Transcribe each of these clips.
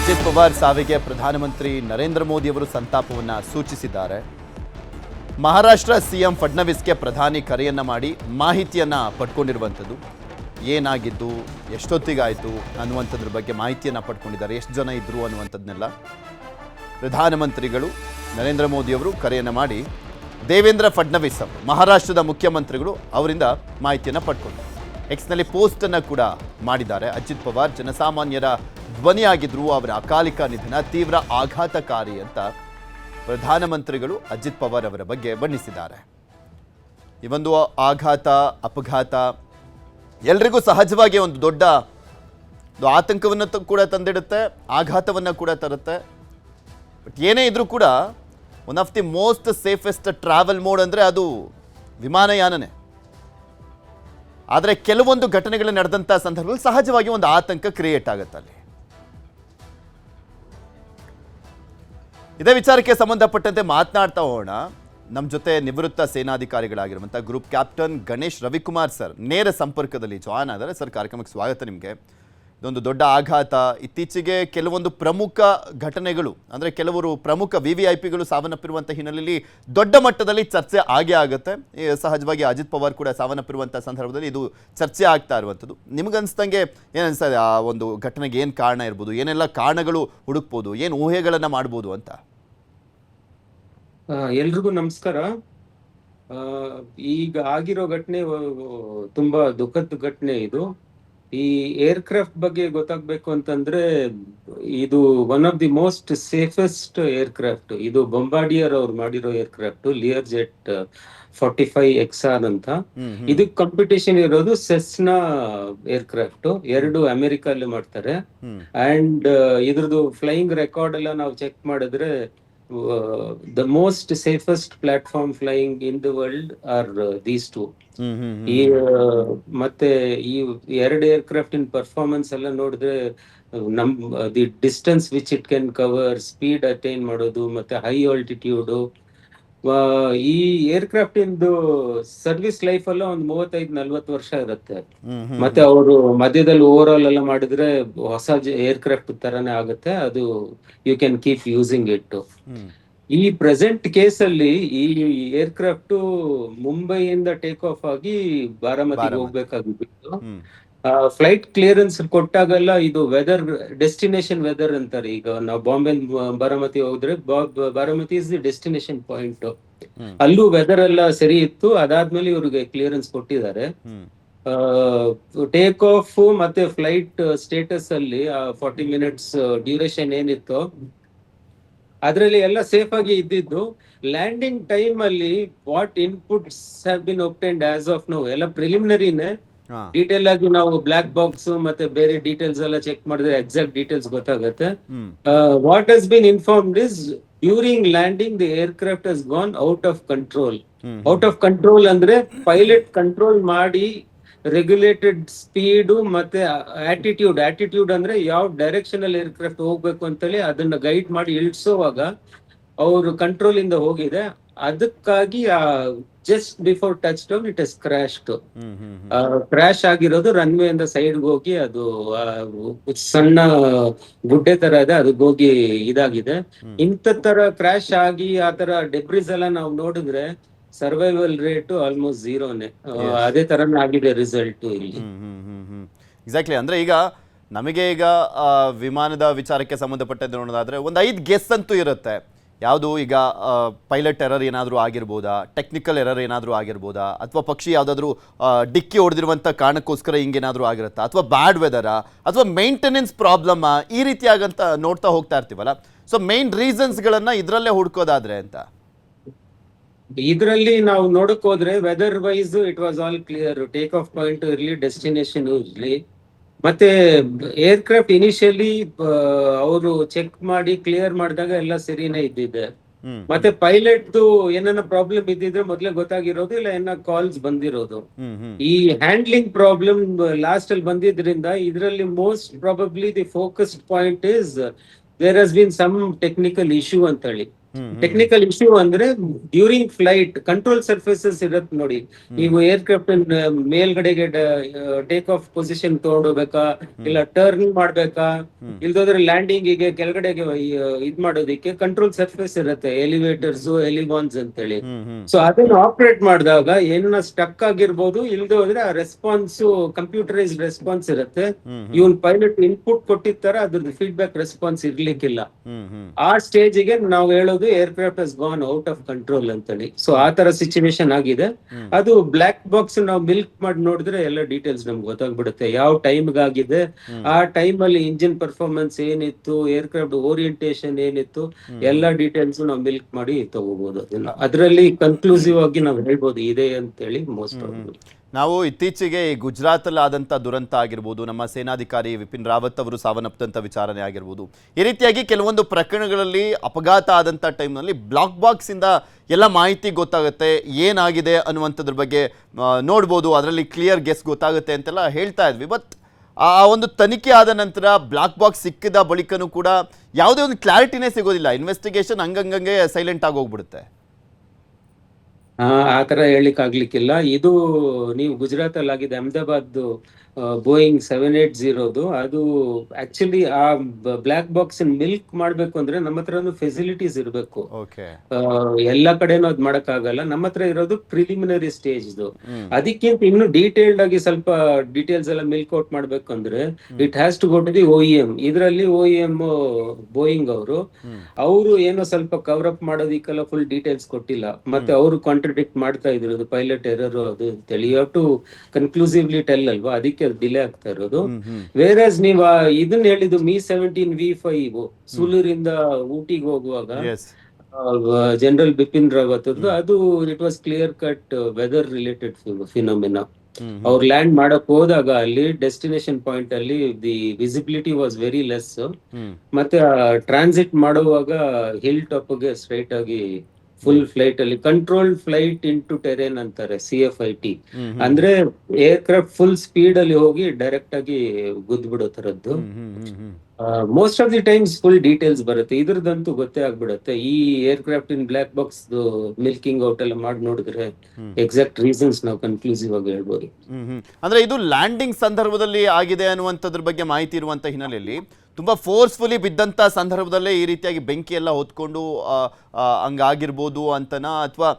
ಅಜಿತ್ ಪವಾರ್ ಸಾವಿಗೆ ಪ್ರಧಾನಮಂತ್ರಿ ನರೇಂದ್ರ ಮೋದಿ ಅವರು ಸಂತಾಪವನ್ನು ಸೂಚಿಸಿದ್ದಾರೆ. ಮಹಾರಾಷ್ಟ್ರ ಸಿಎಂ ಫಡ್ನವೀಸ್ಗೆ ಪ್ರಧಾನಿ ಕರೆಯನ್ನ ಮಾಡಿ ಮಾಹಿತಿಯನ್ನು ಪಡ್ಕೊಂಡಿರುವಂಥದ್ದು. ಏನಾಗಿದ್ದು, ಎಷ್ಟೊತ್ತಿಗಾಯಿತು ಅನ್ನುವಂಥದ್ರ ಬಗ್ಗೆ ಮಾಹಿತಿಯನ್ನು ಪಡ್ಕೊಂಡಿದ್ದಾರೆ. ಎಷ್ಟು ಜನ ಇದ್ದರು ಅನ್ನುವಂಥದ್ದನ್ನೆಲ್ಲ ಪ್ರಧಾನಮಂತ್ರಿಗಳು ನರೇಂದ್ರ ಮೋದಿಯವರು ಕರೆಯನ್ನು ಮಾಡಿ ದೇವೇಂದ್ರ ಫಡ್ನವೀಸ್ ಮಹಾರಾಷ್ಟ್ರದ ಮುಖ್ಯಮಂತ್ರಿಗಳು ಅವರಿಂದ ಮಾಹಿತಿಯನ್ನು ಪಡ್ಕೊಂಡರು. ಎಕ್ಸ್ನಲ್ಲಿ ಪೋಸ್ಟನ್ನು ಕೂಡ ಮಾಡಿದ್ದಾರೆ. ಅಜಿತ್ ಪವಾರ್ ಜನಸಾಮಾನ್ಯರ ಧ್ವನಿಯಾಗಿದ್ದರು, ಅವರ ಅಕಾಲಿಕ ನಿಧನ ತೀವ್ರ ಆಘಾತಕಾರಿ ಅಂತ ಪ್ರಧಾನಮಂತ್ರಿಗಳು ಅಜಿತ್ ಪವಾರ್ ಅವರ ಬಗ್ಗೆ ಬಣ್ಣಿಸಿದ್ದಾರೆ. ಈ ಒಂದು ಆಘಾತ ಅಪಘಾತ ಎಲ್ರಿಗೂ ಸಹಜವಾಗಿ ಒಂದು ದೊಡ್ಡ ಆತಂಕವನ್ನು ಕೂಡ ತಂದಿಡುತ್ತೆ, ಆಘಾತವನ್ನು ಕೂಡ ತರುತ್ತೆ. ಬಟ್ ಏನೇ ಇದ್ರೂ ಕೂಡ one of the most safest travel mode ಅಂದರೆ ಅದು ವಿಮಾನಯಾನನೇ. ಆದರೆ ಕೆಲವೊಂದು ಘಟನೆಗಳು ನಡೆದಂಥ ಸಂದರ್ಭದಲ್ಲಿ ಸಹಜವಾಗಿ ಒಂದು ಆತಂಕ ಕ್ರಿಯೇಟ್ ಆಗುತ್ತೆ ಅಲ್ಲಿ. ಇದೇ ವಿಚಾರಕ್ಕೆ ಸಂಬಂಧಪಟ್ಟಂತೆ ಮಾತನಾಡ್ತಾ ಹೋಗೋಣ. ನಮ್ಮ ಜೊತೆ ನಿವೃತ್ತ ಸೇನಾಧಿಕಾರಿಗಳಾಗಿರುವಂಥ group captain Ganesh Ravikumar sir ನೇರ ಸಂಪರ್ಕದಲ್ಲಿ ಜಾಯ್ನ್ ಆದರೆ. ಸರ್, ಕಾರ್ಯಕ್ರಮಕ್ಕೆ ಸ್ವಾಗತ ನಿಮಗೆ. ಇದೊಂದು ದೊಡ್ಡ ಆಘಾತ. ಇತ್ತೀಚೆಗೆ ಕೆಲವೊಂದು ಪ್ರಮುಖ ಘಟನೆಗಳು ಅಂದರೆ ಕೆಲವರು ಪ್ರಮುಖ VVIPಗಳು ಸಾವನ್ನಪ್ಪಿರುವಂಥ ಹಿನ್ನೆಲೆಯಲ್ಲಿ ದೊಡ್ಡ ಮಟ್ಟದಲ್ಲಿ ಚರ್ಚೆ ಆಗೇ ಆಗುತ್ತೆ. ಸಹಜವಾಗಿ ಅಜಿತ್ ಪವಾರ್ ಕೂಡ ಸಾವನ್ನಪ್ಪಿರುವಂಥ ಸಂದರ್ಭದಲ್ಲಿ ಇದು ಚರ್ಚೆ ಆಗ್ತಾ ಇರುವಂಥದ್ದು. ನಿಮಗನ್ಸ್ದಂಗೆ ಏನು ಅನಿಸ್ತದೆ, ಆ ಒಂದು ಘಟನೆಗೆ ಏನು ಕಾರಣ ಇರ್ಬೋದು, ಏನೆಲ್ಲ ಕಾರಣಗಳು ಹುಡುಕ್ಬೋದು, ಏನು ಊಹೆಗಳನ್ನು ಮಾಡ್ಬೋದು ಅಂತ? ಎಲ್ರಿಗೂ ನಮಸ್ಕಾರ. ಈಗ ಆಗಿರೋ ಘಟನೆ ತುಂಬಾ ದುಃಖದ ಘಟನೆ. ಇದು ಈ ಏರ್ಕ್ರಾಫ್ಟ್ ಬಗ್ಗೆ ಗೊತ್ತಾಗ್ಬೇಕು ಅಂತಂದ್ರೆ, ಇದು one of the most safest aircraft. ಇದು ಬೊಂಬಾರ್ಡಿಯರ್ ಅವ್ರು ಮಾಡಿರೋ ಏರ್ಕ್ರಾಫ್ಟ್, ಲಿಯರ್ ಜೆಟ್ 45XR ಅಂತ. ಇದಕ್ ಕಾಂಪಿಟೇಷನ್ ಇರೋದು ಸೆಸ್ನಾ ಏರ್ಕ್ರಾಫ್ಟ್. ಎರಡು ಅಮೆರಿಕಲ್ಲಿ ಮಾಡ್ತಾರೆ. ಅಂಡ್ ಇದ್ರದ್ದು ಫ್ಲೈಯಿಂಗ್ ರೆಕಾರ್ಡ್ ಎಲ್ಲ ನಾವು ಚೆಕ್ ಮಾಡಿದ್ರೆ the most safest platform flying in the world are these two. ಈ ಮತ್ತೆ ಈ ಎರಡು ಏರ್ಕ್ರಾಫ್ಟ್ ಇನ್ ಪರ್ಫಾರ್ಮೆನ್ಸ್ ಎಲ್ಲ ನೋಡಿದ್ರೆ the distance which it can cover, speed attain ಮಾಡೋದು, ಮತ್ತೆ ಹೈ ಆಲ್ಟಿಟ್ಯೂಡ್. ಈ ಏರ್ಕ್ರಾಫ್ಟ್ ಇಂದು ಸರ್ವಿಸ್ ಲೈಫ್ ಎಲ್ಲ ಒಂದು 35-40 ವರ್ಷ ಇರುತ್ತೆ. ಮತ್ತೆ ಅವರು ಮಧ್ಯದಲ್ಲಿ ಓವರ್ ಆಲ್ ಎಲ್ಲ ಮಾಡಿದ್ರೆ ಹೊಸ ಏರ್ಕ್ರಾಫ್ಟ್ ತರಾನೇ ಆಗುತ್ತೆ. ಅದು you can keep using it. ಈ ಪ್ರೆಸೆಂಟ್ ಕೇಸ್ ಅಲ್ಲಿ ಈ ಏರ್ಕ್ರಾಫ್ಟ್ ಮುಂಬೈಯಿಂದ ಟೇಕ್ ಆಫ್ ಆಗಿ ಬಾರಾಮತಿಗೆ ಹೋಗ್ಬೇಕಾಗಿತ್ತು. ಫ್ಲೈಟ್ ಕ್ಲಿಯರೆನ್ಸ್ ಕೊಟ್ಟಾಗೆಲ್ಲ ಇದು ವೆದರ್ ಡೆಸ್ಟಿನೇಷನ್ ವೆದರ್ ಅಂತಾರೆ. ಈಗ ನಾವು ಬಾಂಬೆ ಬಾರಾಮತಿ ಹೋದ್ರೆ Baramati is the destination point. ಅಲ್ಲೂ ವೆದರ್ ಎಲ್ಲ ಸರಿ ಇತ್ತು. ಅದಾದ್ಮೇಲೆ ಇವ್ರಿಗೆ ಕ್ಲಿಯರೆನ್ಸ್ ಕೊಟ್ಟಿದ್ದಾರೆ. ಟೇಕ್ ಆಫ್ ಮತ್ತೆ ಫ್ಲೈಟ್ ಸ್ಟೇಟಸ್ ಅಲ್ಲಿ 40 ಮಿನಿಟ್ಸ್ ಡ್ಯೂರೇಷನ್ ಏನಿತ್ತು ಅದ್ರಲ್ಲಿ ಎಲ್ಲ ಸೇಫ್ ಆಗಿ ಇದ್ದಿದ್ದು. ಲ್ಯಾಂಡಿಂಗ್ ಟೈಮ್ ಅಲ್ಲಿ what inputs have been obtained as of now ಎಲ್ಲ ಪ್ರಿಲಿಮಿನರಿನೇ. ಡೀಟೇಲ್ ಆಗಿ ನಾವು ಬ್ಲಾಕ್ ಬಾಕ್ಸ್ ಮತ್ತೆ ಬೇರೆ ಡೀಟೇಲ್ಸ್ ಎಲ್ಲ ಚೆಕ್ ಮಾಡಿದ್ರೆ ಎಕ್ಸಾಕ್ಟ್ ಡೀಟೇಲ್ಸ್ ಗೊತ್ತಾಗುತ್ತೆ. What has been informed is during landing the aircraft has gone out of control. Out of control ಅಂದ್ರೆ ಪೈಲಟ್ ಕಂಟ್ರೋಲ್ ಮಾಡಿ ರೆಗ್ಯುಲೇಟೆಡ್ ಸ್ಪೀಡ್ ಮತ್ತೆ ಆಟಿಟ್ಯೂಡ್ ಅಂದ್ರೆ ಯಾವ ಡೈರೆಕ್ಷನ್ ಅಲ್ಲಿ ಏರ್ಕ್ರಾಫ್ಟ್ ಹೋಗ್ಬೇಕು ಅಂತೇಳಿ ಅದನ್ನ ಗೈಡ್ ಮಾಡಿ ಇಳಿಸೋವಾಗ ಅವರು ಕಂಟ್ರೋಲ್ ಇಂದ ಹೋಗಿದೆ. ಅದಕ್ಕಾಗಿ just before touch down it has crashed. Crash ಆಗಿರೋದು ರನ್ವೇ ಇಂದ ಸೈಡ್ ಹೋಗಿ ಅದು ಸಣ್ಣ ಗುಡ್ಡೆ ತರ ಇದೆ, ಅದಕ್ಕೆ ಹೋಗಿ ಇದಾಗಿದೆ. ಇಂಥ ತರ ಕ್ರಾಶ್ ಆಗಿ ಆ ತರ ಡೆಬ್ರಿಸ್ ಎಲ್ಲ ನಾವು ನೋಡಿದ್ರೆ ಸರ್ವೈವಲ್ ರೇಟ್ ಆಲ್ಮೋಸ್ಟ್ ಝೀರೋನೇ. ಅದೇ ತರ ಆಗಿದೆ ರಿಸಲ್ಟ್ ಇಲ್ಲಿ. ಎಕ್ಸಾಕ್ಟ್ಲಿ. ಅಂದ್ರೆ ಈಗ ನಮಗೆ ಈಗ ವಿಮಾನದ ವಿಚಾರಕ್ಕೆ ಸಂಬಂಧಪಟ್ಟದ್ದು ನೋಡೋದಾದ್ರೆ ಒಂದು 5 ಗೆಸ್ ಅಂತೂ ಇರುತ್ತೆ. ಯಾವುದು ಈಗ ಪೈಲಟ್ ಎರರ್ ಏನಾದರೂ ಆಗಿರ್ಬೋದಾ, ಟೆಕ್ನಿಕಲ್ ಎರರ್ ಏನಾದರೂ ಆಗಿರ್ಬೋದಾ, ಅಥವಾ ಪಕ್ಷಿ ಯಾವುದಾದ್ರೂ ಡಿಕ್ಕಿ ಹೊಡೆದಿರುವಂಥ ಕಾರಣಕ್ಕೋಸ್ಕರ ಹಿಂಗೇನಾದರೂ ಆಗಿರುತ್ತಾ, ಅಥವಾ ಬ್ಯಾಡ್ ವೆದರಾ, ಅಥವಾ ಮೇಂಟೆನೆನ್ಸ್ ಪ್ರಾಬ್ಲಮ್ಮಾ, ಈ ರೀತಿಯಾಗಂತ ನೋಡ್ತಾ ಹೋಗ್ತಾ ಇರ್ತೀವಲ್ಲ. ಸೊ ಮೇನ್ ರೀಸನ್ಸ್ಗಳನ್ನು ಇದರಲ್ಲೇ ಹುಡ್ಕೋದಾದ್ರೆ ಅಂತ ಇದರಲ್ಲಿ ನಾವು ನೋಡಕ್ ಹೋದ್ರೆ weather wise it was all clear. Take off point ಇರ್ಲಿ, ಡೆಸ್ಟಿನೇಷನ್ ಇರ್ಲಿ, ಮತ್ತೆ ಏರ್ಕ್ರಾಫ್ಟ್ ಇನಿಷಿಯಲಿ ಅವರು ಚೆಕ್ ಮಾಡಿ ಕ್ಲಿಯರ್ ಮಾಡಿದಾಗ ಎಲ್ಲ ಸರಿನೇ ಇದ್ದಿದೆ. ಮತ್ತೆ ಪೈಲಟ್ ಏನಾನ ಪ್ರಾಬ್ಲಮ್ ಇದ್ದಿದ್ರೆ ಮೊದ್ಲೇ ಗೊತ್ತಾಗಿರೋದು, ಇಲ್ಲ ಏನ ಕಾಲ್ಸ್ ಬಂದಿರೋದು. ಈ ಹ್ಯಾಂಡ್ಲಿಂಗ್ ಪ್ರಾಬ್ಲಮ್ ಲಾಸ್ಟ್ ಅಲ್ಲಿ ಬಂದಿದ್ರಿಂದ ಇದರಲ್ಲಿ most probably the focused point is there has been some technical issue ಅಂತ ಹೇಳಿ. ಟೆಕ್ನಿಕಲ್ ಇಶ್ಯೂ ಅಂದ್ರೆ ಡ್ಯೂರಿಂಗ್ ಫ್ಲೈಟ್ ಕಂಟ್ರೋಲ್ ಸರ್ಫೇಸಸ್ ಇರತ್ತೆ ನೋಡಿ. ನೀವು ಏರ್ಕ್ರಾಫ್ಟ್ ಮೇಲ್ಗಡೆಗೆ ಟೇಕ್ ಆಫ್ ಪೊಸಿಷನ್ ತಗೊಂಡೋಗ್ಬೇಕಾ, ಇಲ್ಲ ಟರ್ನ್ ಮಾಡ್ಬೇಕಾ, ಇಲ್ದೋದ್ರೆ ಲ್ಯಾಂಡಿಂಗ್ ಗೆ ಕೆಳಗಡೆಗೆ ಇದ್ ಮಾಡೋದಿಕ್ಕೆ ಕಂಟ್ರೋಲ್ ಸರ್ಫೇಸ್ ಇರುತ್ತೆ, ಎಲಿವೇಟರ್ಸ್ ಎಲಿವಾನ್ಸ್ ಅಂತೇಳಿ. ಸೊ ಅದನ್ನ ಆಪರೇಟ್ ಮಾಡಿದಾಗ ಏನ ಸ್ಟಕ್ ಆಗಿರ್ಬೋದು, ಇಲ್ದೇ ಹೋದ್ರೆ ಆ ರೆಸ್ಪಾನ್ಸ್ ಕಂಪ್ಯೂಟರೈಸ್ಡ್ ರೆಸ್ಪಾನ್ಸ್ ಇರುತ್ತೆ. ಇವನ್ ಪೈಲಟ್ ಇನ್ಪುಟ್ ಕೊಟ್ಟಿರ್ತಾರ, ಅದ್ರದ್ದು ಫೀಡ್ಬ್ಯಾಕ್ ರೆಸ್ಪಾನ್ಸ್ ಇರ್ಲಿಕ್ಕಿಲ್ಲ. ಆ ಸ್ಟೇಜ್ ಗೆ ನಾವು ಹೇಳೋದು aircraft has gone out of control ಅಂತೇಳಿ. ಸೊ ಆ ತರ ಸಿಚುವೇಶನ್ ಆಗಿದೆ. ಅದು ಬ್ಲಾಕ್ ಬಾಕ್ಸ್ ನಾವು ಮಿಲ್ಕ್ ಮಾಡಿ ನೋಡಿದ್ರೆ ಎಲ್ಲ ಡೀಟೇಲ್ಸ್ ನಮ್ಗೆ ಗೊತ್ತಾಗ್ಬಿಡುತ್ತೆ, ಯಾವ ಟೈಮ್ ಆಗಿದೆ, ಆ ಟೈಮ್ ಅಲ್ಲಿ ಇಂಜಿನ್ ಪರ್ಫಾರ್ಮೆನ್ಸ್ ಏನಿತ್ತು, ಏರ್ಕ್ರಾಫ್ಟ್ ಓರಿಯಂಟೇಶನ್ ಏನಿತ್ತು, ಎಲ್ಲಾ ಡೀಟೇಲ್ಸ್ ನಾವು ಮಿಲ್ಕ್ ಮಾಡಿ ತಗೋಬಹುದು. ಅದರಲ್ಲಿ ಕನ್ಕ್ಲೂಸಿವ್ ಆಗಿ ನಾವು ಹೇಳ್ಬೋದು ಇದೆ ಅಂತೇಳಿ ಮೋಸ್ಟ್ ನಾವು ಇತ್ತೀಚೆಗೆ ಈ ಗುಜರಾತಲ್ಲಿ ಆದಂಥ ದುರಂತ ಆಗಿರ್ಬೋದು, ನಮ್ಮ ಸೇನಾಧಿಕಾರಿ ವಿಪಿನ್ ರಾವತ್ ಅವರು ಸಾವನ್ನಪ್ಪದಂಥ ವಿಚಾರಣೆ ಆಗಿರ್ಬೋದು, ಈ ರೀತಿಯಾಗಿ ಕೆಲವೊಂದು ಪ್ರಕರಣಗಳಲ್ಲಿ ಅಪಘಾತ ಆದಂಥ ಟೈಮ್ನಲ್ಲಿ ಬ್ಲಾಕ್ ಬಾಕ್ಸಿಂದ ಎಲ್ಲ ಮಾಹಿತಿ ಗೊತ್ತಾಗುತ್ತೆ, ಏನಾಗಿದೆ ಅನ್ನುವಂಥದ್ರ ಬಗ್ಗೆ ನೋಡ್ಬೋದು, ಅದರಲ್ಲಿ ಕ್ಲಿಯರ್ ಗೆಸ್ ಗೊತ್ತಾಗುತ್ತೆ ಅಂತೆಲ್ಲ ಹೇಳ್ತಾ ಇದ್ವಿ. ಬಟ್ ಆ ಒಂದು ತನಿಖೆ ಆದ ನಂತರ ಬ್ಲಾಕ್ ಬಾಕ್ಸ್ ಸಿಕ್ಕಿದ ಬಳಿಕನೂ ಕೂಡ ಯಾವುದೇ ಒಂದು ಕ್ಲಾರಿಟಿನೇ ಸಿಗೋದಿಲ್ಲ, ಇನ್ವೆಸ್ಟಿಗೇಷನ್ ಹಂಗಂಗೆ ಸೈಲೆಂಟ್ ಆಗಿ ಹೋಗ್ಬಿಡುತ್ತೆ. ಆ ತರ ಹೇಳಿಕ್ ಆಗ್ಲಿಕ್ಕಿಲ್ಲ. ಇದು ನೀವು ಗುಜರಾತ್ ಅಲ್ಲಿ ಆಗಿದೆ, ಅಹಮದಾಬಾದ್ ಬೋಯಿಂಗ್ 780 ಅದು ಆಕ್ಚುಲಿ ಆ ಬ್ಲಾಕ್ ಬಾಕ್ಸ್ ಮಿಲ್ಕ್ ಮಾಡ್ಬೇಕು ಅಂದ್ರೆ ನಮ್ಮ ಹತ್ರನು ಫೆಸಿಲಿಟೀಸ್ ಇರಬೇಕು. ಎಲ್ಲಾ ಕಡೆನೂ ಅದ್ ಮಾಡಕ್ ಆಗಲ್ಲ. ನಮ್ಮ ಹತ್ರ ಇರೋದು ಪ್ರಿಲಿಮಿನರಿ ಸ್ಟೇಜ್. ಅದಕ್ಕಿಂತ ಇನ್ನು ಡೀಟೇಲ್ಡ್ ಆಗಿ ಸ್ವಲ್ಪ ಡೀಟೇಲ್ಸ್ ಎಲ್ಲ ಮಿಲ್ಕ್ ಔಟ್ ಮಾಡ್ಬೇಕು ಅಂದ್ರೆ it has to go to the OEM. ಇದರಲ್ಲಿ OEM ಬೋಯಿಂಗ್ ಅವರು ಏನೋ ಸ್ವಲ್ಪ ಕವರ್ ಅಪ್ ಮಾಡೋದಿಕ್ಕೆಲ್ಲ ಫುಲ್ ಡೀಟೇಲ್ಸ್ ಕೊಟ್ಟಿಲ್ಲ. ಮತ್ತೆ ಅವರು ಕಾಂಟ್ರಡಿಕ್ಟ್ ಮಾಡ್ತಾ ಇದ್ರು, ಪೈಲಟ್ ಎರರ್ ಅದು ಅಂತೇಳಿ. ಯು ಹ್ಯಾವ್ ಟು ಕನ್ಕ್ಲೂಸಿವ್ಲಿ ಟೆಲ್ ಅಲ್ವಾ, ಅದಕ್ಕೆ ಅದು ಡಿಲೇ ಆಗ್ತಾ ಇರೋದು. ವೇರಸ್ ನೀವ್ ಇದನ್ನ ಹೇಳಿದ್ದು Mi-17V5 ಸೂಲೂರಿಂದ ಊಟಿಗೆ ಹೋಗುವಾಗ ಜನರಲ್ ಬಿಪಿನ್ ರಾವತ್ ಅದು it was clear cut weather related phenomena. ಅವ್ರು ಲ್ಯಾಂಡ್ ಮಾಡಕ್ ಹೋದಾಗ ಅಲ್ಲಿ ಡೆಸ್ಟಿನೇಷನ್ ಪಾಯಿಂಟ್ ಅಲ್ಲಿ the visibility was very less. ಮತ್ತೆ ಟ್ರಾನ್ಸಿಟ್ ಮಾಡುವಾಗ ಹಿಲ್ ಟಾಪ್ ಗೆ ಸ್ಟ್ರೈಟ್ ಆಗಿ ಫುಲ್ ಫ್ಲೈಟ್ ಅಲ್ಲಿ ಕಂಟ್ರೋಲ್ ಫ್ಲೈಟ್ ಇನ್ ಟು ಟೆರೇನ್ ಅಂತಾರೆ, CFIT ಅಂದ್ರೆ ಏರ್ಕ್ರಾಫ್ಟ್ ಫುಲ್ ಸ್ಪೀಡ್ ಅಲ್ಲಿ ಹೋಗಿ ಡೈರೆಕ್ಟ್ ಆಗಿ ಗುದ್ದು ಬಿಡೋ ತರದ್ದು. Most of the times full details ಬರುತ್ತೆ, ಇದ್ರದಂತೂ ಗೊತ್ತೇ ಆಗ್ಬಿಡುತ್ತೆ. ಈ aircraft in black box milking out ಎಲ್ಲ ಮಾಡಿ ನೋಡಿದ್ರೆ ಎಕ್ಸಾಕ್ಟ್ ರೀಸನ್ಸ್ ನಾವು ಕನ್ಕ್ಲೂಸಿವ್ ಆಗಿ ಹೇಳ್ಬೋದು. ಅಂದ್ರೆ ಇದು ಲ್ಯಾಂಡಿಂಗ್ ಸಂದರ್ಭದಲ್ಲಿ ಆಗಿದೆ ಅನ್ನುವಂಥದ್ರ ಬಗ್ಗೆ ಮಾಹಿತಿ ಇರುವಂತ ಹಿನ್ನೆಲೆಯಲ್ಲಿ ತುಂಬಾ ಫೋರ್ಸ್ಫುಲಿ ಬಿದ್ದಂಥ ಸಂದರ್ಭದಲ್ಲೇ ಈ ರೀತಿಯಾಗಿ ಬೆಂಕಿ ಎಲ್ಲ ಹೊತ್ಕೊಂಡು ಹಂಗಾಗಿರ್ಬೋದು ಅಂತನಾ, ಅಥವಾ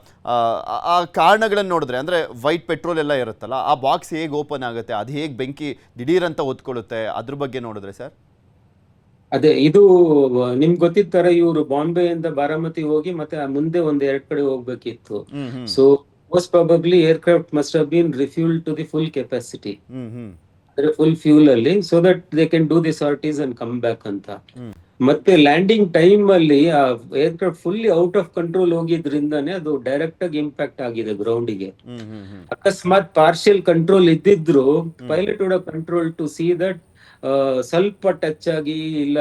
ಆ ಕಾರಣಗಳನ್ನು ನೋಡಿದ್ರೆ ಅಂದರೆ ವೈಟ್ ಪೆಟ್ರೋಲ್ ಎಲ್ಲ ಇರುತ್ತಲ್ಲ, ಆ ಬಾಕ್ಸ್ ಹೇಗೆ ಓಪನ್ ಆಗುತ್ತೆ, ಅದು ಹೇಗೆ ಬೆಂಕಿ ದಿಢೀರಂತ ಹೊತ್ಕೊಳ್ಳುತ್ತೆ, ಅದ್ರ ಬಗ್ಗೆ ನೋಡಿದ್ರೆ ಸರ್? ಅದೇ ಇದು ನಿಮ್ಗೆ ಗೊತ್ತಿದ್ದ ತರ ಇವರು ಬಾಂಬೆಯಿಂದ ಬಾರಾಮತಿ ಹೋಗಿ ಮತ್ತೆ ಮುಂದೆ ಒಂದ್ 2 ಕಡೆ ಹೋಗ್ಬೇಕಿತ್ತು. So most probably aircraft must have been refuelled to the full capacity, ಅಂದ್ರೆ ಫುಲ್ ಫ್ಯೂಲ್ ಅಲ್ಲಿ, so that they can do the sorties and come back ಅಂತ. ಮತ್ತೆ ಲ್ಯಾಂಡಿಂಗ್ ಟೈಮ್ ಅಲ್ಲಿ ಆ aircraft fully out of control ಹೋಗಿದ್ರಿಂದಾನೇ ಅದು direct ಆಗಿ impact ಆಗಿದೆ ಗ್ರೌಂಡ್ ಗೆ. ಅಕಸ್ಮಾತ್ ಪಾರ್ಷಿಯಲ್ ಕಂಟ್ರೋಲ್ ಇದ್ದಿದ್ರು pilot would have control to see that ಸ್ವಲ್ಪ ಟಚ್ ಆಗಿ ಇಲ್ಲ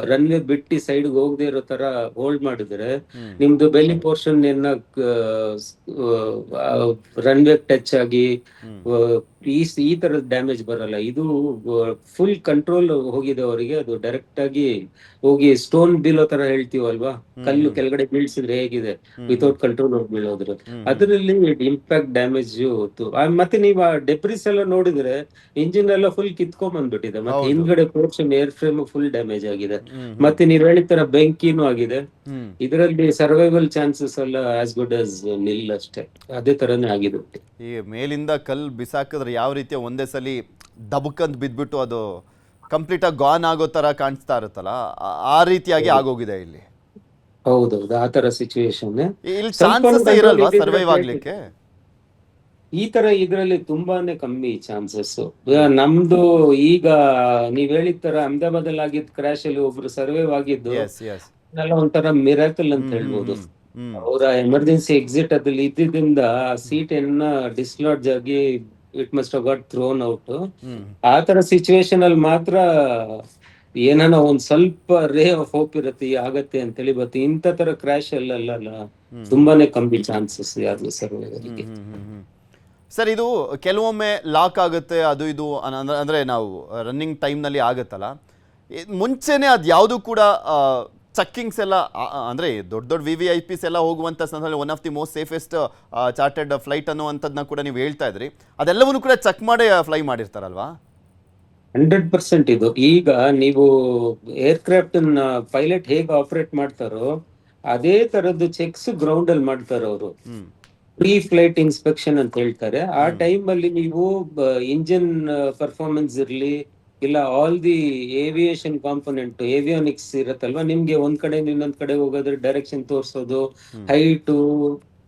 ರನ್ವೇ ಬಿಟ್ಟು ಸೈಡ್ ಹೋಗದೆ ಇರೋ ತರ ಹೋಲ್ಡ್ ಮಾಡಿದ್ರೆ ನಿಮ್ದು ಬೆಲಿ ಪೋರ್ಷನ್ ರನ್ವೇ ಟಚ್ ಆಗಿ ಈ ತರದ ಡ್ಯಾಮೇಜ್ ಬರಲ್ಲ. ಇದು ಫುಲ್ ಕಂಟ್ರೋಲ್ ಹೋಗಿದೆ ಅವರಿಗೆ, ಅದು ಡೈರೆಕ್ಟ್ ಆಗಿ ಹೋಗಿ ಸ್ಟೋನ್ ಬೀಳೋ ತರ ಹೇಳ್ತೀವಲ್ವಾ, ಕಲ್ಲು ಕೆಳಗಡೆ ಬೀಳ್ಸಿದ್ರೆ ಹೇಗಿದೆ ವಿತೌಟ್ ಕಂಟ್ರೋಲ್ ಹೋಗಿ ಬೀಳೋದ್ರ, ಅದರಲ್ಲಿ ಇಂಪ್ಯಾಕ್ಟ್ ಡ್ಯಾಮೇಜ್. ಮತ್ತೆ ನೀವು ಡೆಬ್ರಿಸ್ ಎಲ್ಲ ನೋಡಿದ್ರೆ ಇಂಜಿನ್ ಎಲ್ಲ ಫುಲ್ ಕಿತ್ಕೊಂಡ್ ಬಂದ್ಬಿಟ್ಟಿದೆ, ಮತ್ತೆ ಹಿಂದ್ಗಡೆ portion air frame full damage ಆಗಿದೆ, ಮತ್ತೆ ನೀವ್ ಹೇಳಿದ ತರ ಬೆಂಕಿನೂ ಆಗಿದೆ. ಇದರಲ್ಲಿ ಸರ್ವೈವಲ್ ಚಾನ್ಸಸ್ ಎಲ್ಲ ಆಸ್ ಗುಡ್ ಆಸ್ ನಿಲ್ ಅಷ್ಟೇ, ಅದೇ ತರನೇ ಆಗಿದೆ. ಈ ಮೇಲಿಂದ ಕಲ್ಲು ಬಿಸಾಕಿದ್ರೆ ಯಾವ ರೀತಿಯ ಒಂದೇ ಸಲಿ ದಬಕ್ಕಂತ ಬಿದ್ಬಿಟ್ಟು ಅದು ಕಂಪ್ಲೀಟ್ ಆಗಿ ಗಾನ್ ಆಗೋ ತರ ಕಾಣಿಸ್ತಾ ಇರುತ್ತಲ್ಲ, ಆ ರೀತಿಯಾಗಿ ಆಗೋಗಿದೆ ಇಲ್ಲಿ. ಹೌದೌದು, ಆ ತರ ಸಿಚುವೇಶನ್. ಇಲ್ಲಿ ಚಾನ್ಸಸ್ ಇರಲ್ವಾ ಸರ್ವೈವ್ ಆಗ್ಲಿಕ್ಕೆ? ಈ ತರ ಇದ್ರಲ್ಲಿ ತುಂಬಾನೇ ಕಮ್ಮಿ ಚಾನ್ಸಸ್. ನಮ್ದು ಈಗ ನೀವ್ ಹೇಳಿದ ತರ ಅಹಮದಾಬಾದ್ ಅಲ್ಲಿ ಆಗಿದ್ದ ಕ್ರಾಶ್ ಅಲ್ಲಿ ಒಬ್ರು ಸರ್ವೈವ್ ಆಗಿದ್ದು ಎಲ್ಲ ಒಂಥರ ಮಿರಾಕಲ್ ಅಂತ ಹೇಳ್ಬೋದು. ಅವರ ಎಮರ್ಜೆನ್ಸಿ ಎಕ್ಸಿಟ್ ಅದ್ರಲ್ಲಿ ಇದ್ದಿದ್ರಿಂದ ಸೀಟ್ ಏನ ಡಿಸ್ಲಾಡ್ಜ್ ಆಗಿ it must have got throne out. ಆ ತರ ಸಿಚುವೇಶನ್ ಅಲ್ಲಿ ಮಾತ್ರ ಏನಾನ ಒಂದ್ ಸ್ವಲ್ಪ ರೇ ಆಫ್ ಹೋಪ್ ಇರುತ್ತೆ ಆಗತ್ತೆ ಅಂತೇಳಿ. ಬಟ್ ಇಂಥ ತರ ಕ್ರಾಶ್ ಅಲ್ಲ ತುಂಬಾನೇ ಕಮ್ಮಿ ಚಾನ್ಸಸ್ ಯಾರು ಸರ್ವೈವರ್ಗೆ. ಸರ್, ಇದು ಕೆಲವೊಮ್ಮೆ ಲಾಕ್ ಆಗುತ್ತೆ ಅದು ಇದು ಅಂದರೆ ನಾವು ರನ್ನಿಂಗ್ ಟೈಮ್ನಲ್ಲಿ ಆಗುತ್ತಲ್ಲ, ಮುಂಚೆನೇ ಅದು ಯಾವುದು ಕೂಡ ಚೆಕ್ಕಿಂಗ್ಸ್ ಎಲ್ಲ ಅಂದರೆ ದೊಡ್ಡ ದೊಡ್ಡ VVIPs ಎಲ್ಲ ಹೋಗುವಂಥ ಸಂದರ್ಭದಲ್ಲಿ one of the most safest chartered flight ಅನ್ನುವಂಥದ್ದನ್ನ ಕೂಡ ನೀವು ಹೇಳ್ತಾ ಇದ್ರಿ, ಅದೆಲ್ಲವನ್ನೂ ಕೂಡ ಚೆಕ್ ಮಾಡೇ ಫ್ಲೈ ಮಾಡಿರ್ತಾರಲ್ವಾ? 100% ಇದು. ಈಗ ನೀವು ಏರ್ಕ್ರಾಫ್ಟ್ ಪೈಲಟ್ ಹೇಗೆ ಆಪರೇಟ್ ಮಾಡ್ತಾರೋ ಅದೇ ತರದ್ದು ಚೆಕ್ಸ್ ಗ್ರೌಂಡ್ ಅಲ್ಲಿ ಮಾಡ್ತಾರೆ ಅವರು. ಹ್ಮ್ ಪ್ರೀ ಫ್ಲೈಟ್ ಇನ್ಸ್ಪೆಕ್ಷನ್ ಅಂತ ಹೇಳ್ತಾರೆ. ಆ ಟೈಮ್ ಅಲ್ಲಿ ನೀವು ಇಂಜಿನ್ ಪರ್ಫಾರ್ಮೆನ್ಸ್ ಇರ್ಲಿ ಇಲ್ಲ all the aviation component avionics ಇರತ್ತಲ್ವಾ, ನಿಮ್ಗೆ ಒಂದ್ ಕಡೆ ಇನ್ನೊಂದ್ ಕಡೆ ಹೋಗೋದ್ರೆ ಡೈರೆಕ್ಷನ್ ತೋರ್ಸೋದು, ಹೈಟು,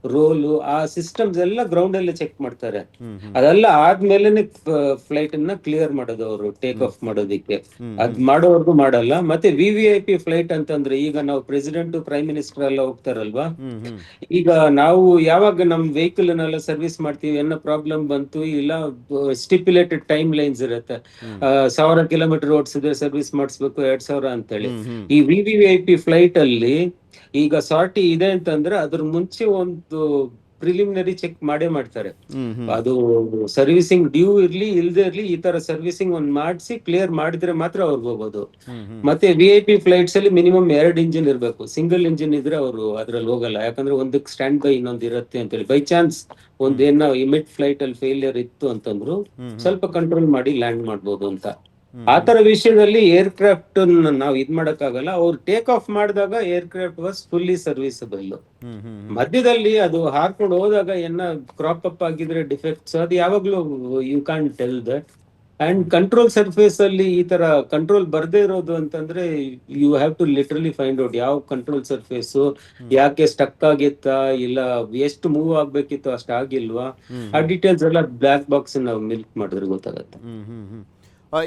ರೋಲು, ಆ ಸಿಸ್ಟಮ್ಸ್ ಎಲ್ಲ ಗ್ರೌಂಡ್ ಅಲ್ಲೇ ಚೆಕ್ ಮಾಡ್ತಾರೆ. ಅದೆಲ್ಲ ಆದ್ಮೇಲೆನೆ ಫ್ಲೈಟ್ ಅನ್ನ ಕ್ಲಿಯರ್ ಮಾಡೋದು ಅವರು ಟೇಕ್ ಆಫ್ ಮಾಡೋದಿಕ್ಕೆ. ಅದ್ ಮಾಡೋವರೆಗೂ ಮಾಡಲ್ಲ. ಮತ್ತೆ VVIP ಫ್ಲೈಟ್ ಅಂತಂದ್ರೆ ಈಗ ನಾವು ಪ್ರೆಸಿಡೆಂಟ್ ಪ್ರೈಮ್ ಮಿನಿಸ್ಟರ್ ಎಲ್ಲ ಹೋಗ್ತಾರಲ್ವಾ, ಈಗ ನಾವು ಯಾವಾಗ ನಮ್ ವೆಹಿಕಲ್ ಅನ್ನೆಲ್ಲ ಸರ್ವಿಸ್ ಮಾಡ್ತೀವಿ, ಏನೋ ಪ್ರಾಬ್ಲಮ್ ಬಂತು ಇಲ್ಲ ಸ್ಟಿಪ್ಯುಲೇಟೆಡ್ ಟೈಮ್ ಲೈನ್ಸ್ ಇರುತ್ತೆ. 1000 ಕಿಲೋಮೀಟರ್ ಓಡಿಸಿದ್ರೆ ಸರ್ವಿಸ್ ಮಾಡಿಸ್ಬೇಕು 2000 ಅಂತೇಳಿ. ಈ VVIP ಫ್ಲೈಟ್ ಅಲ್ಲಿ ಈಗ ಸಾರ್ಟಿ ಇದೆ ಅಂತಂದ್ರೆ ಅದ್ರ ಮುಂಚೆ ಒಂದು ಪ್ರಿಲಿಮಿನರಿ ಚೆಕ್ ಮಾಡೇ ಮಾಡ್ತಾರೆ. ಅದು ಸರ್ವಿಸಿಂಗ್ ಡ್ಯೂ ಇರ್ಲಿ ಇಲ್ದೇ ಇರ್ಲಿ, ಈ ತರ ಸರ್ವಿಸಿಂಗ್ ಒಂದ್ ಮಾಡಿಸಿ ಕ್ಲಿಯರ್ ಮಾಡಿದ್ರೆ ಮಾತ್ರ ಅವ್ರಿಗೆ ಹೋಗೋದು. ಮತ್ತೆ VIP ಫ್ಲೈಟ್ಸ್ ಅಲ್ಲಿ ಮಿನಿಮಮ್ 2 ಇಂಜಿನ್ ಇರ್ಬೇಕು. ಸಿಂಗಲ್ ಇಂಜಿನ್ ಇದ್ರೆ ಅವರು ಅದ್ರಲ್ಲಿ ಹೋಗಲ್ಲ, ಯಾಕಂದ್ರೆ ಒಂದಕ್ಕೆ ಸ್ಟ್ಯಾಂಡ್ ಬೈ ಇನ್ನೊಂದು ಇರುತ್ತೆ ಅಂತೇಳಿ. ಬೈ ಚಾನ್ಸ್ ಒಂದೇನೋ ಮಿಡ್ ಫ್ಲೈಟ್ ಅಲ್ಲಿ ಫೇಲಿಯರ್ ಇತ್ತು ಅಂತಂದ್ರು ಸ್ವಲ್ಪ ಕಂಟ್ರೋಲ್ ಮಾಡಿ ಲ್ಯಾಂಡ್ ಮಾಡ್ಬೋದು ಅಂತ. ಆತರ ವಿಷಯದಲ್ಲಿ ಏರ್ಕ್ರಾಫ್ಟ್ ನಾವು ಇದ್ ಮಾಡಕ್ಕಾಗಲ್ಲ. ಅವ್ರು ಟೇಕ್ ಆಫ್ ಮಾಡಿದಾಗ ಏರ್ಕ್ರಾಫ್ಟ್ ವಾಸ್ ಫುಲ್ಲಿ ಸರ್ವಿಸಬಲ್. ಮಧ್ಯದಲ್ಲಿ ಅದು ಹಾರ್ಕೊಂಡು ಹೋದಾಗ ಏನ ಕ್ರಾಪ್ ಅಪ್ ಆಗಿದ್ರೆ ಡಿಫೆಕ್ಟ್ಸ್ ಅದು ಯಾವಾಗ್ಲೂ you can tell that. And control surface ಅಲ್ಲಿ ಈ ತರ ಕಂಟ್ರೋಲ್ ಬರ್ದೇ ಇರೋದು ಅಂತಂದ್ರೆ you have to literally find out ಯಾವ ಕಂಟ್ರೋಲ್ ಸರ್ಫೇಸ್ ಯಾಕೆ ಸ್ಟಕ್ ಆಗಿತ್ತಾ ಇಲ್ಲ ಎಷ್ಟು ಮೂವ್ ಆಗ್ಬೇಕಿತ್ತು ಅಷ್ಟ ಆಗಿಲ್ವಾ, ಆ ಡೀಟೇಲ್ಸ್ ಎಲ್ಲ ಬ್ಲಾಕ್ ಬಾಕ್ಸ್ ನಾವು ಮಿಲ್ಕ್ ಮಾಡಿದ್ರೆ ಗೊತ್ತಾಗತ್ತೆ.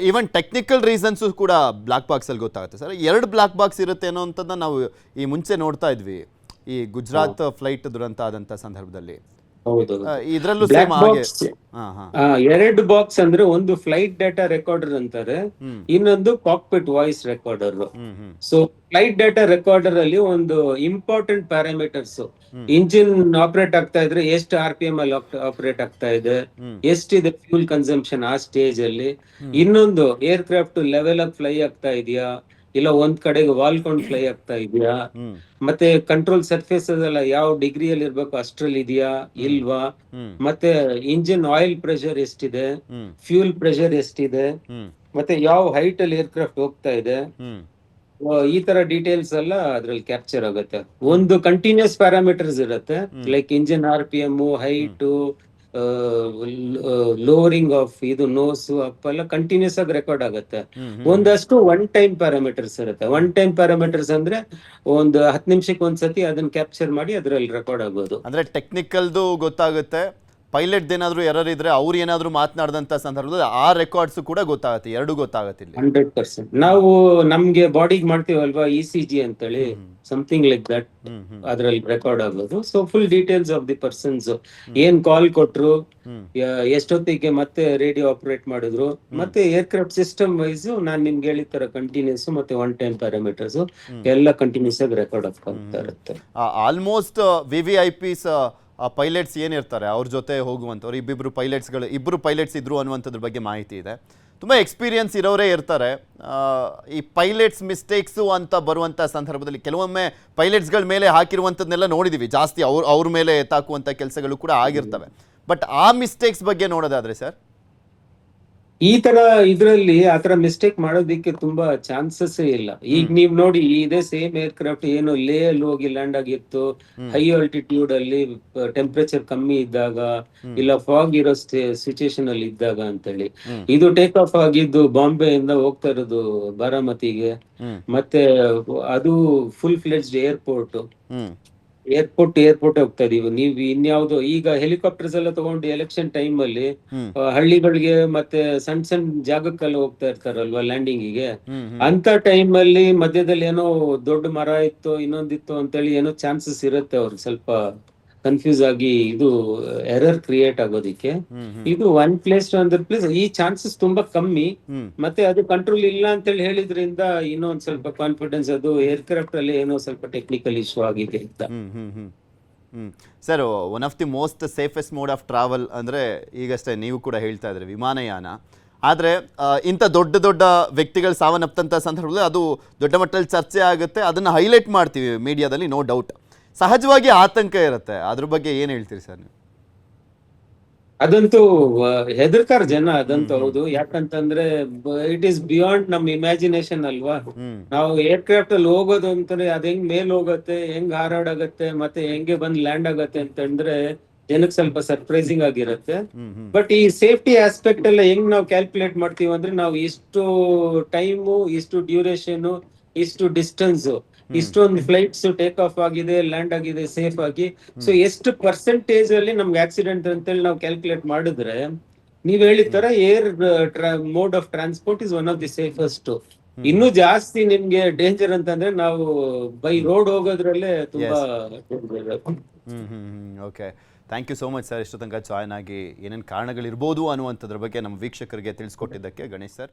ಈವನ್ ಟೆಕ್ನಿಕಲ್ ರೀಸನ್ಸು ಕೂಡ ಬ್ಲಾಕ್ ಬಾಕ್ಸಲ್ಲಿ ಗೊತ್ತಾಗುತ್ತೆ ಸರ್. 2 ಬ್ಲಾಕ್ ಬಾಕ್ಸ್ ಇರುತ್ತೆ ಅನ್ನೋ ಅಂಥದ್ದನ್ನ ನಾವು ಈ ಮುಂಚೆ ನೋಡ್ತಾ ಇದ್ವಿ, ಈ ಗುಜರಾತ್ ಫ್ಲೈಟ್ ದುರಂತ ಆದಂಥ ಸಂದರ್ಭದಲ್ಲಿ. ಹೌದು, ಇದರಲ್ಲೂ ಬ್ಲಾಕ್ ಸೇಮ್ ಹಾಗೆ. ಬಾಕ್ಸ್ 2 ಬಾಕ್ಸ್ ಅಂದ್ರೆ ಒಂದು ಫ್ಲೈಟ್ ಡಾಟಾ ರೆಕಾರ್ಡರ್ ಅಂತಾರೆ, ಇನ್ನೊಂದು cockpit voice recorder. So flight data recorder ಅಲ್ಲಿ ಒಂದು ಇಂಪಾರ್ಟೆಂಟ್ ಪ್ಯಾರಾಮೀಟರ್ಸ್, ಇಂಜಿನ್ ಆಪರೇಟ್ ಆಗ್ತಾ ಇದ್ರೆ ಎಷ್ಟು RPM ಅಲ್ಲಿ ಆಪರೇಟ್ ಆಗ್ತಾ ಇದೆ, ಎಷ್ಟಿದೆ ಫ್ಯೂಲ್ ಕನ್ಸಂಪ್ಷನ್ ಆ ಸ್ಟೇಜ್ ಅಲ್ಲಿ, ಇನ್ನೊಂದು ಏರ್ ಕ್ರಾಫ್ಟ್ ಲೆವೆಲ್ ಆಗಿ ಫ್ಲೈ ಆಗ್ತಾ ಇದೆಯಾ ಇಲ್ಲ ಒಂದ್ ಕಡೆಗೆ ವಾಲ್ಕೊಂಡು ಫ್ಲೈ ಆಗ್ತಾ ಇದೆಯಾ, ಮತ್ತೆ ಕಂಟ್ರೋಲ್ ಸರ್ಫೇಸ್ ಎಲ್ಲ ಯಾವ ಡಿಗ್ರಿಯಲ್ಲಿ ಇರ್ಬೇಕು ಅಷ್ಟ್ರಲ್ಲಿ ಇದೆಯಾ ಇಲ್ವಾ, ಮತ್ತೆ ಇಂಜಿನ್ ಆಯಿಲ್ ಪ್ರೆಷರ್ ಎಷ್ಟಿದೆ, ಫ್ಯೂಲ್ ಪ್ರೆಷರ್ ಎಷ್ಟಿದೆ, ಮತ್ತೆ ಯಾವ ಹೈಟ್ ಅಲ್ಲಿ ಏರ್ಕ್ರಾಫ್ಟ್ ಹೋಗ್ತಾ ಇದೆ, ಈ ತರ ಡೀಟೇಲ್ಸ್ ಎಲ್ಲ ಅದ್ರಲ್ಲಿ ಕ್ಯಾಪ್ಚರ್ ಆಗುತ್ತೆ. ಒಂದು ಕಂಟಿನ್ಯೂಸ್ ಪ್ಯಾರಾಮೀಟರ್ಸ್ ಇರುತ್ತೆ, like engine RPM, height, lowering of ಇದು ನೋಸ್ ಅಪ್ ಎಲ್ಲ ಕಂಟಿನ್ಯೂಸ್ ಆಗಿ ರೆಕಾರ್ಡ್ ಆಗುತ್ತೆ. ಒಂದಷ್ಟು ಒನ್ ಟೈಮ್ ಪ್ಯಾರಾಮೀಟರ್ಸ್ ಇರುತ್ತೆ. ಒನ್ ಟೈಮ್ ಪ್ಯಾರಾಮೀಟರ್ಸ್ ಅಂದ್ರೆ ಒಂದು 10 ನಿಮಿಷಕ್ಕೆ ಒಂದ್ಸತಿ ಅದನ್ನ ಕ್ಯಾಪ್ಚರ್ ಮಾಡಿ ಅದ್ರಲ್ಲಿ ರೆಕಾರ್ಡ್ ಆಗೋದು. ಅಂದ್ರೆ ಟೆಕ್ನಿಕಲ್ದು ಗೊತ್ತಾಗುತ್ತೆ, ಪೈಲಟ್ ಏನಾದ್ರು ಎರರ್ ಇದ್ರೆ ಅವ್ರು ಏನಾದ್ರು ಮಾತನಾಡಿದಂತ ಸಂದರ್ಭದಲ್ಲಿ ಆ ರೆಕಾರ್ಡ್ಸ್ ಕೂಡ ಗೊತ್ತಾಗುತ್ತೆ, ಎರಡು ಗೊತ್ತಾಗುತ್ತೆ ಇಲ್ಲಿ. 100% ನಾವು ನಮ್ಗೆ ಬಾಡಿಗೆ ಮಾಡ್ತೀವಲ್ವಾ ECG ಅಂತೇಳಿ, ಸಮಥಿಂಗ್ ಲೈಕ್ ದಟ್ ಅದ್ರಲ್ಲಿ ರೆಕಾರ್ಡ್ ಆಗೋದು. So full details of the persons, ಏನ್ ಕಾಲ್ ಕೊಟ್ರು, ಎಷ್ಟೊತ್ತಿಗೆ ಮತ್ತೆ ರೇಡಿಯೋ ಆಪರೇಟ್ ಮಾಡಿದ್ರು, ಮತ್ತೆ ಏರ್ಕ್ರಾಫ್ಟ್ ಸಿಸ್ಟಮ್ ವೈಸ್ ನಾನ್ ನಿಮ್ಗೆ ಹೇಳಿದ ತರ ಕಂಟಿನ್ಯೂಸ್ ಮತ್ತೆ ಒನ್ ಟೈಮ್ ಪ್ಯಾರಾಮೀಟರ್ಸ್ ಎಲ್ಲ ಕಂಟಿನ್ಯೂಸ್ ಆಗಿ ರೆಕಾರ್ಡ್ ಆಗ್ತಾ ಇರುತ್ತೆ. ಆಲ್ಮೋಸ್ಟ್ VVIPs ಪೈಲಟ್ಸ್ ಏನಿರ್ತಾರೆ ಅವ್ರ ಜೊತೆ ಹೋಗುವಂಥವ್ರು ಇಬ್ಬರು ಪೈಲಟ್ಸ್ ಇದ್ರು ಅನ್ನುವಂಥದ್ರ ಬಗ್ಗೆ ಮಾಹಿತಿ ಇದೆ. ತುಂಬ ಎಕ್ಸ್ಪೀರಿಯನ್ಸ್ ಇರೋರೇ ಇರ್ತಾರೆ. ಈ ಪೈಲಟ್ಸ್ ಮಿಸ್ಟೇಕ್ಸು ಅಂತ ಬರುವಂಥ ಸಂದರ್ಭದಲ್ಲಿ ಕೆಲವೊಮ್ಮೆ ಪೈಲಟ್ಸ್ಗಳ ಮೇಲೆ ಹಾಕಿರುವಂಥದ್ದನ್ನೆಲ್ಲ ನೋಡಿದ್ದೀವಿ, ಜಾಸ್ತಿ ಅವ್ರ ಮೇಲೆ ಎತ್ತಾಕುವಂಥ ಕೆಲಸಗಳು ಕೂಡ ಆಗಿರ್ತವೆ. ಬಟ್ ಆ ಮಿಸ್ಟೇಕ್ಸ್ ಬಗ್ಗೆ ನೋಡೋದಾದ್ರೆ ಸರ್, ಈ ತರ ಇದ್ರಲ್ಲಿ ಆತರ ಮಿಸ್ಟೇಕ್ ಮಾಡೋದಿಕ್ಕೆ ತುಂಬಾ ಚಾನ್ಸಸ್ ಇಲ್ಲ. ಈಗ ನೀವ್ ನೋಡಿ, ಇದೇ ಸೇಮ್ ಏರ್ಕ್ರಾಫ್ಟ್ ಏನು ಲೇ ಅಲ್ಲಿ ಹೋಗಿ ಲ್ಯಾಂಡ್ ಆಗಿತ್ತು, ಹೈ ಆಲ್ಟಿಟ್ಯೂಡ್ ಅಲ್ಲಿ ಟೆಂಪರೇಚರ್ ಕಮ್ಮಿ ಇದ್ದಾಗ ಇಲ್ಲ ಫಾಗ್ ಇರೋ ಸಿಚುಯೇಷನ್ ಅಲ್ಲಿ ಇದ್ದಾಗ ಅಂತೇಳಿ, ಇದು ಟೇಕ್ ಆಫ್ ಆಗಿದ್ದು ಬಾಂಬೆಯಿಂದ ಹೋಗ್ತಾ ಇರೋದು ಬಾರಾಮತಿಗೆ, ಮತ್ತೆ ಅದು ಫುಲ್ ಫ್ಲೆಡ್ಜ್ಡ್ ಏರ್ಪೋರ್ಟ್ ಹೋಗ್ತಾ ಇದೀವಿ. ನೀವು ಇನ್ಯಾವ್ದು ಈಗ ಹೆಲಿಕಾಪ್ಟರ್ಸ್ ಎಲ್ಲ ತಗೊಂಡು ಎಲೆಕ್ಷನ್ ಟೈಮ್ ಅಲ್ಲಿ ಹಳ್ಳಿಗಳಿಗೆ ಮತ್ತೆ ಸಣ್ಣ ಜಾಗಕ್ಕೆಲ್ಲ ಹೋಗ್ತಾ ಇರ್ತಾರಲ್ವಾ ಲ್ಯಾಂಡಿಂಗಿಗೆ, ಅಂತ ಟೈಮ್ ಅಲ್ಲಿ ಮಧ್ಯದಲ್ಲಿ ಏನೋ ದೊಡ್ಡ ಮರ ಇತ್ತು ಇನ್ನೊಂದಿತ್ತು ಅಂತೇಳಿ ಏನೋ ಚಾನ್ಸಸ್ ಇರುತ್ತೆ ಅವ್ರಿಗೆ ಸ್ವಲ್ಪ ಕನ್ಫ್ಯೂಸ್ ಆಗಿ ಇದು ಎರರ್ ಕ್ರಿಯೇಟ್ ಆಗೋದಿಕ್ಕೆ. ಇದು one place to other place ಈ ಚಾನ್ಸಸ್ ತುಂಬಾ ಕಮ್ಮಿ. ಮತ್ತೆ ಅದು ಕಂಟ್ರೋಲ್ ಇಲ್ಲ ಅಂತ ಹೇಳಿ ಹೇಳಿದ್ರಿಂದ ಇನ್ನೂ ಒಂದ್ ಸ್ವಲ್ಪ ಕಾನ್ಫಿಡೆನ್ಸ್, ಅದು ಏರ್ಕ್ರಾಫ್ಟ್ ಅಲ್ಲಿ ಏನೋ ಸ್ವಲ್ಪ ಟೆಕ್ನಿಕಲ್ ಇಶ್ಯೂ ಆಗಿದೆ ಅಂತ. Sir, one of the most safest mode of travel ಅಂದರೆ ಈಗಷ್ಟೇ ನೀವು ಕೂಡ ಹೇಳ್ತಾ ಇದ್ರಿ ವಿಮಾನಯಾನ. ಆದರೆ ಇಂಥ ದೊಡ್ಡ ದೊಡ್ಡ ವ್ಯಕ್ತಿಗಳು ಸಾವನ್ನಪ್ಪಂಥ ಸಂದರ್ಭದಲ್ಲಿ ಅದು ದೊಡ್ಡ ಮಟ್ಟದಲ್ಲಿ ಚರ್ಚೆ ಆಗುತ್ತೆ, ಅದನ್ನು ಹೈಲೈಟ್ ಮಾಡ್ತೀವಿ ಮೀಡಿಯಾದಲ್ಲಿ, ನೋ ಡೌಟ್. ಸಹಜವಾಗಿ ಆತಂಕ ಇರುತ್ತೆ, ಅದ್ರ ಬಗ್ಗೆ ಏನು ಹೇಳ್ತೀರಿ ಸರ್ ನೀವು? ಅದಂತೂ ಹೆದರ್ತಾರ ಜನ, ಅದಂತೂ ಹೌದು. ಯಾಕಂತಂದ್ರೆ ಇಟ್ ಈಸ್ ಬಿಯಾಂಡ್ ನಮ್ ಇಮ್ಯಾಜಿನೇಷನ್ ಅಲ್ವಾ. ನಾವು ಏರ್ಕ್ರಾಫ್ಟ್ ಅಲ್ಲಿ ಹೋಗೋದು ಅಂತಂದ್ರೆ ಅದ್ ಹೆಂಗ್ ಮೇಲ್ ಹೋಗುತ್ತೆ, ಹೆಂಗ್ ಹಾರಾಡಾಗತ್ತೆ, ಮತ್ತೆ ಹೆಂಗೆ ಬಂದ್ ಲ್ಯಾಂಡ್ ಆಗತ್ತೆ ಅಂತಂದ್ರೆ ಜನಕ್ಕೆ ಸ್ವಲ್ಪ ಸರ್ಪ್ರೈಸಿಂಗ್ ಆಗಿರುತ್ತೆ. ಬಟ್ ಈ ಸೇಫ್ಟಿ ಆಸ್ಪೆಕ್ಟ್ ಎಲ್ಲ ಹೆಂಗ್ ನಾವು ಕ್ಯಾಲ್ಕುಲೇಟ್ ಮಾಡ್ತೀವಿ ಅಂದ್ರೆ, ನಾವು ಇಷ್ಟು ಟೈಮು, ಇಷ್ಟು ಡ್ಯೂರೇಷನ್, ಇಷ್ಟು ಡಿಸ್ಟೆನ್ಸ್, ಇಷ್ಟೊಂದು ಫ್ಲೈಟ್ಸ್ ಟೇಕ್ ಆಫ್ ಆಗಿದೆ, ಲ್ಯಾಂಡ್ ಆಗಿದೆ ಸೇಫ್ ಆಗಿ, ಸೊ ಎಷ್ಟು ಪರ್ಸೆಂಟೇಜ್ ಅಲ್ಲಿ ನಮ್ಗೆ ಆಕ್ಸಿಡೆಂಟ್ ಅಂತೇಳಿ ನಾವು ಕ್ಯಾಲ್ಕುಲೇಟ್ ಮಾಡಿದ್ರೆ, ನೀವ್ ಹೇಳಿದ ತರ air mode of transport is one of the safest. ಇನ್ನು ಜಾಸ್ತಿ ನಿಮ್ಗೆ ಡೇಂಜರ್ ಅಂತಂದ್ರೆ ನಾವು ಬೈ ರೋಡ್ ಹೋಗೋದ್ರಲ್ಲೇ ತುಂಬಾ okay, thank you so much sir. ಇಷ್ಟು ತನಕ ಜಾಯ್ನ್ ಆಗಿ ಏನೇನು ಕಾರಣಗಳಿರ್ಬೋದು ಅನ್ನುವಂಥದ್ರ ಬಗ್ಗೆ ನಮ್ಮ ವೀಕ್ಷಕರಿಗೆ ತಿಳಿಸ್ಕೊಟ್ಟಿದ್ದಕ್ಕೆ ಗಣೇಶ್ ಸರ್.